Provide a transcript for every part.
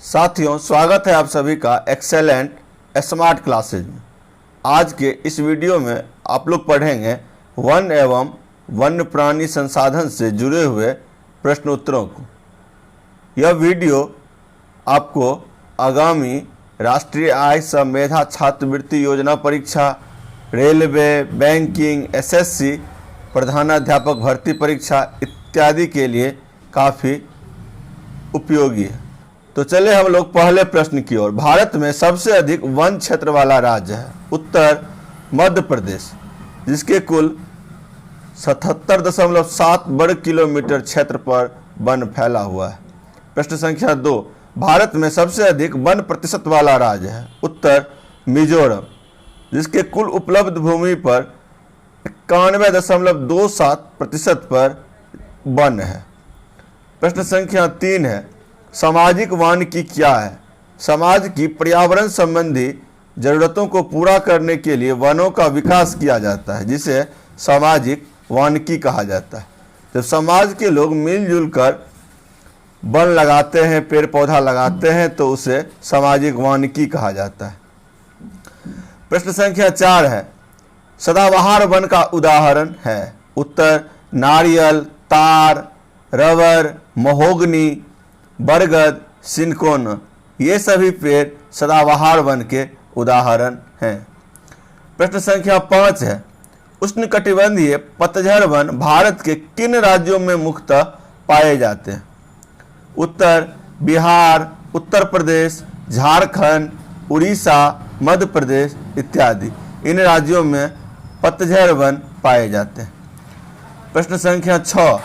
साथियों, स्वागत है आप सभी का एक्सेलेंट स्मार्ट क्लासेज में। आज के इस वीडियो में आप लोग पढ़ेंगे वन एवं वन्य प्राणी संसाधन से जुड़े हुए प्रश्नोत्तरों को। यह वीडियो आपको आगामी राष्ट्रीय आय सह मेधा छात्रवृत्ति योजना परीक्षा, रेलवे, बैंकिंग, एसएससी, प्रधानाध्यापक भर्ती परीक्षा इत्यादि के लिए काफ़ी उपयोगी है। तो चले हम लोग पहले प्रश्न की ओर। भारत में सबसे अधिक वन क्षेत्र वाला राज्य है उत्तर मध्य प्रदेश, जिसके कुल 77.7 वर्ग किलोमीटर क्षेत्र पर वन फैला हुआ है। प्रश्न संख्या 2, भारत में सबसे अधिक वन प्रतिशत वाला राज्य है उत्तर मिजोरम, जिसके कुल उपलब्ध भूमि पर 91.27% पर वन है। प्रश्न संख्या 3 है, सामाजिक वानिकी क्या है? समाज की पर्यावरण संबंधी जरूरतों को पूरा करने के लिए वनों का विकास किया जाता है, जिसे सामाजिक वानिकी कहा जाता है। जब समाज के लोग मिलजुल कर वन लगाते हैं, पेड़ पौधा लगाते हैं, तो उसे सामाजिक वानिकी कहा जाता है। प्रश्न संख्या 4 है, सदाबहार वन का उदाहरण है उत्तर नारियल, तार, रबर, महोगनी, बरगद, सिनकोना। ये सभी पेड़ सदाबहार वन के उदाहरण हैं। प्रश्न संख्या 5 है, उष्णकटिबंधीय पतझड़ वन भारत के किन राज्यों में मुख्यतः पाए जाते हैं? उत्तर बिहार, उत्तर प्रदेश, झारखंड, उड़ीसा, मध्य प्रदेश इत्यादि इन राज्यों में पतझड़ वन पाए जाते हैं। प्रश्न संख्या 6,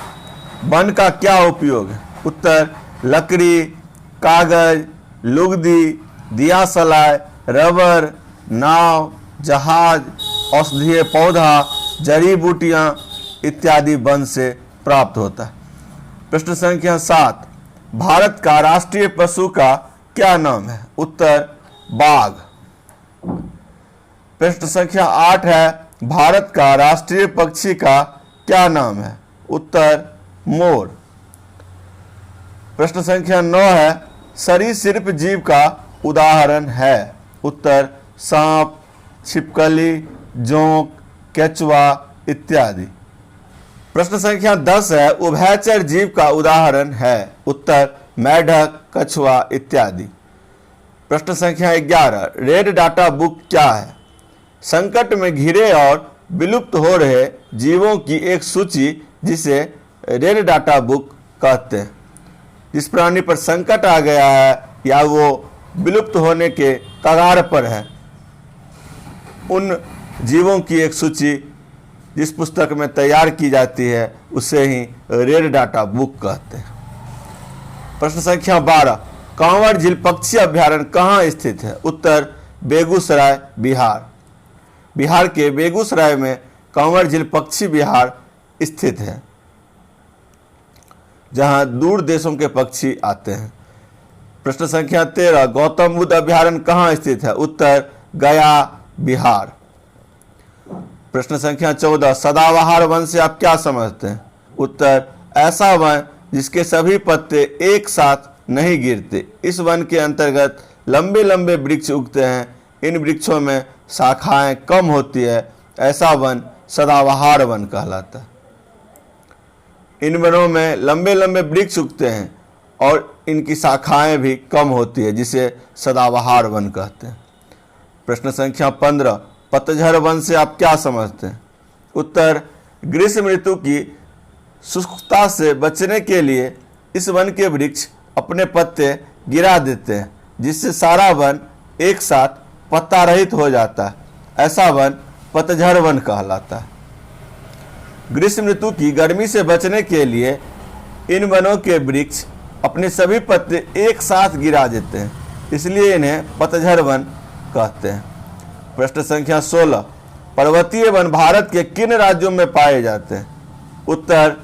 वन का क्या उपयोग है? उत्तर लकड़ी, कागज, लुगदी, दिया सलाई, रबर, नाव, जहाज, औषधीय पौधा, जड़ी बूटियां इत्यादि वन से प्राप्त होता है। प्रश्न संख्या 7, भारत का राष्ट्रीय पशु का क्या नाम है? उत्तर बाघ। प्रश्न संख्या 8 है, भारत का राष्ट्रीय पक्षी का क्या नाम है? उत्तर मोर। प्रश्न संख्या 9 है, सरीसृप जीव का उदाहरण है? उत्तर सांप, छिपकली, जोंक, केचुआ इत्यादि। प्रश्न संख्या 10 है, उभयचर जीव का उदाहरण है? उत्तर मेढक, कछुआ इत्यादि। प्रश्न संख्या 11, रेड डाटा बुक क्या है? संकट में घिरे और विलुप्त हो रहे जीवों की एक सूची, जिसे रेड डाटा बुक कहते हैं। जिस प्राणी पर संकट आ गया है या वो विलुप्त होने के कगार पर है, उन जीवों की एक सूची जिस पुस्तक में तैयार की जाती है, उसे ही रेड डाटा बुक कहते हैं। प्रश्न संख्या 12, कांवर झील पक्षी अभ्यारण्य कहाँ स्थित है? उत्तर बेगूसराय, बिहार। बिहार के बेगूसराय में कांवर झील पक्षी विहार स्थित है, जहां दूर देशों के पक्षी आते हैं। प्रश्न संख्या 13, गौतम बुद्ध अभ्यारण्य कहाँ स्थित है? उत्तर गया, बिहार। प्रश्न संख्या 14, सदाबहार वन से आप क्या समझते हैं? उत्तर ऐसा वन जिसके सभी पत्ते एक साथ नहीं गिरते। इस वन के अंतर्गत लंबे लंबे वृक्ष उगते हैं। इन वृक्षों में शाखाएं कम होती है। ऐसा वन सदाबहार वन कहलाता है। इन वनों में लंबे लंबे वृक्ष उगते हैं और इनकी शाखाएं भी कम होती है, जिसे सदाबहार वन कहते हैं। प्रश्न संख्या 15, पतझड़ वन से आप क्या समझते हैं? उत्तर ग्रीष्म ऋतु की शुष्कता से बचने के लिए इस वन के वृक्ष अपने पत्ते गिरा देते हैं, जिससे सारा वन एक साथ पत्ता रहित हो जाता है। ऐसा वन पतझड़ वन कहलाता है। ग्रीष्म ऋतु की गर्मी से बचने के लिए इन वनों के वृक्ष अपने सभी पत्ते एक साथ गिरा देते हैं, इसलिए इन्हें पतझड़ वन कहते हैं। प्रश्न संख्या 16, पर्वतीय वन भारत के किन राज्यों में पाए जाते हैं? उत्तर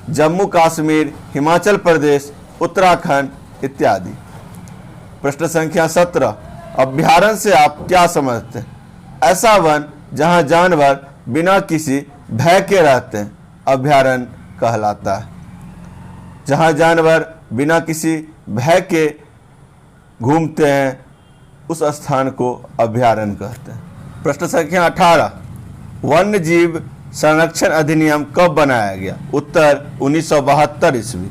जम्मू कश्मीर, हिमाचल प्रदेश, उत्तराखंड इत्यादि। प्रश्न संख्या 17, अभ्यारण्य से आप क्या समझते हैं? ऐसा वन जहां जानवर बिना किसी भय के रहते हैं, अभ्यारण्य कहलाता है। जहां जानवर बिना किसी भय के घूमते हैं उस स्थान को अभ्यारण्य कहते हैं। प्रश्न संख्या 18, वन्य जीव संरक्षण अधिनियम कब बनाया गया? उत्तर 1972 ईस्वी।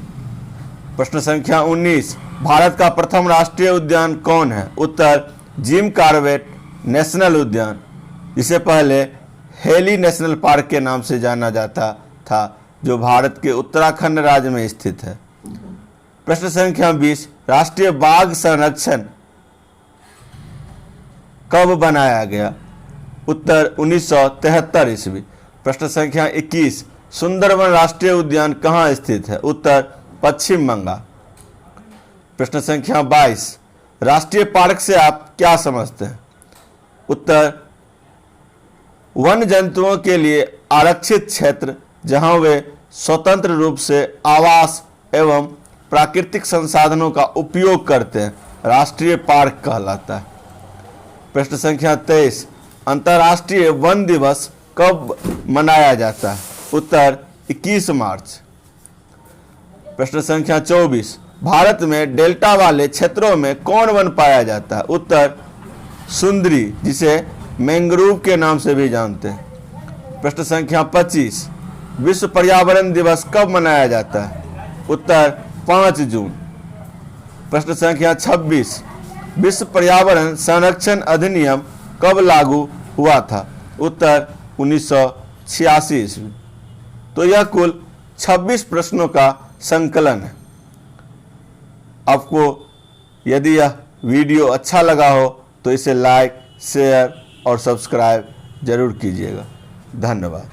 प्रश्न संख्या 19, भारत का प्रथम राष्ट्रीय उद्यान कौन है? उत्तर जिम कॉर्बेट नेशनल उद्यान, जिसे पहले हेली नेशनल पार्क के नाम से जाना जाता था, जो भारत के उत्तराखंड राज्य में स्थित है। प्रश्न संख्या 20, राष्ट्रीय बाघ संरक्षण कब बनाया गया? उत्तर 1973 ईस्वी। प्रश्न संख्या 21, सुंदरवन राष्ट्रीय उद्यान कहाँ स्थित है? उत्तर पश्चिम बंगाल। प्रश्न संख्या 22, राष्ट्रीय पार्क से आप क्या समझते हैं? उत्तर वन जंतुओं के लिए आरक्षित क्षेत्र जहां वे स्वतंत्र रूप से आवास एवं प्राकृतिक संसाधनों का उपयोग करते हैं, राष्ट्रीय पार्क कहलाता है। प्रश्न संख्या 23, अंतर्राष्ट्रीय वन दिवस कब मनाया जाता है? उत्तर 21 मार्च। प्रश्न संख्या 24, भारत में डेल्टा वाले क्षेत्रों में कौन वन पाया जाता है? उत्तर सुंदरी, जिसे मैंग्रोव के नाम से भी जानते हैं। प्रश्न संख्या 25, विश्व पर्यावरण दिवस कब मनाया जाता है? उत्तर 5 जून। प्रश्न संख्या 26, विश्व पर्यावरण संरक्षण अधिनियम कब लागू हुआ था? उत्तर 1986 ईस्वी। तो यह कुल 26 प्रश्नों का संकलन है। आपको यदि यह वीडियो अच्छा लगा हो तो इसे लाइक, शेयर और सब्सक्राइब जरूर कीजिएगा। धन्यवाद।